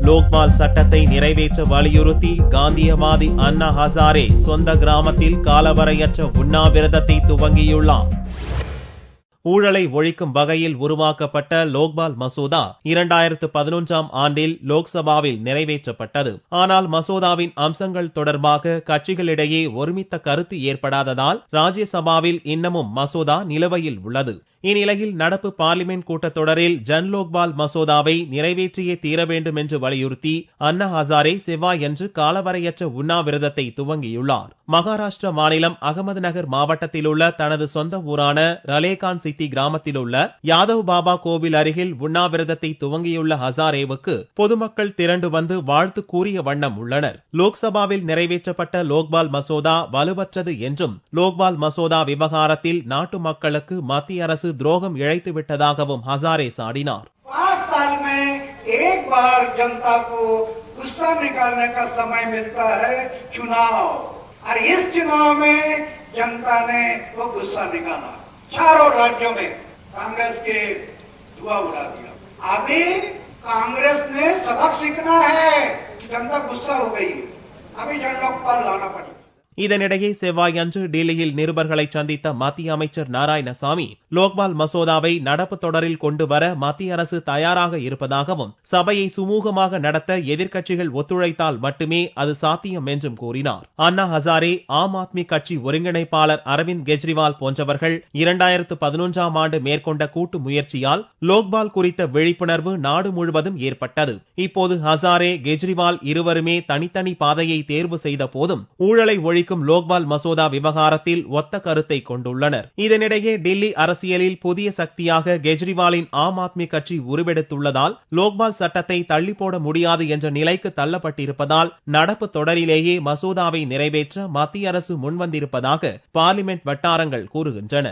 லோக்பால் சட்டத்தை நிறைவேற்ற வலியுறுத்தி காந்தியவாதி அண்ணா ஹசாரே சொந்த கிராமத்தில் காலவரையற்ற உண்ணாவிரதத்தை துவங்கியுள்ளார். ஊழலை ஒழிக்கும் வகையில் உருவாக்கப்பட்ட லோக்பால் மசோதா 2011ஆம் ஆண்டில் லோக்சபாவில் நிறைவேற்றப்பட்டது. ஆனால் மசோதாவின் அம்சங்கள் தொடர்பாக கட்சிகளிடையே ஒருமித்த கருத்து ஏற்படாததால் ராஜ்யசபாவில் இன்னமும் மசோதா நிலுவையில் உள்ளது. இந்நிலையில் நடப்பு பார்லிமென்ட் கூட்டத்தொடரில் ஜன் லோக்பால் மசோதாவை நிறைவேற்றியே தீர வேண்டும் என்று வலியுறுத்தி அண்ணா ஹசாரே செவ்வாயன்று காலவரையற்ற உண்ணாவிரதத்தை துவங்கியுள்ளார். மகாராஷ்டிர மாநிலம் அகமது நகர் மாவட்டத்தில் உள்ள தனது சொந்த ஊரான ரலேகான் சித்தி கிராமத்தில் உள்ள யாதவ் பாபா கோவில் அருகில் உண்ணாவிரதத்தை துவங்கியுள்ள ஹசாரேவுக்கு பொதுமக்கள் திரண்டு வந்து வாழ்த்து கூறிய வண்ணம் உள்ளனர். லோக்சபாவில் நிறைவேற்றப்பட்ட லோக்பால் மசோதா வலுவற்றது என்றும் லோக்பால் மசோதா விவகாரத்தில் நாட்டு மக்களுக்கு மத்திய அரசு துரோகம் இழைத்து விட்டதாகவும் ஹசாரே சாடினார். 5 साल में एक बार जनता को गुस्सा निकालने का समय मिलता है चुनाव, और इस चुनाव में जनता ने वो गुस्सा निकाला. चारों राज्यों में कांग्रेस के धुआं उड़ा दिया. अभी कांग्रेस ने सबक सीखना है. जनता गुस्सा हो गई है, अभी जन लोकपाल लाना पड़ेगा. இதனிடையே செவ்வாயன்று டெல்லியில் நிருபர்களை சந்தித்த மத்திய அமைச்சர் நாராயணசாமி லோக்பால் மசோதாவை நடப்பு தொடரில் கொண்டு வர மத்திய அரசு தயாராக இருப்பதாகவும் சபையை சுமூகமாக நடத்த எதிர்க்கட்சிகள் ஒத்துழைத்தால் மட்டுமே அது சாத்தியம் என்றும் கூறினார். அண்ணா ஹசாரே, ஆம் ஆத்மி கட்சி ஒருங்கிணைப்பாளர் அரவிந்த் கெஜ்ரிவால் போன்றவர்கள் 2011ஆம் ஆண்டு மேற்கொண்ட கூட்டு முயற்சியால் லோக்பால் குறித்த விழிப்புணர்வு நாடு முழுவதும் ஏற்பட்டது. இப்போது ஹசாரே, கெஜ்ரிவால் இருவருமே தனித்தனி பாதையை தேர்வு செய்த போதும் ஊழலை ஒழிக்கும் லோக்பால் மசோதா விவகாரத்தில் ஒத்த கருத்தை கொண்டுள்ளனர். இதனிடையே டெல்லி அரசியலில் புதிய சக்தியாக கெஜ்ரிவாலின் ஆம் ஆத்மி கட்சி உருவெடுத்துள்ளதால் லோக்பால் சட்டத்தை தள்ளி போட முடியாது என்ற நிலைக்கு தள்ளப்பட்டிருப்பதால் நடப்பு தொடரிலேயே மசோதாவை நிறைவேற்ற மத்திய அரசு முன்வந்திருப்பதாக பார்லிமென்ட் வட்டாரங்கள் கூறுகின்றன.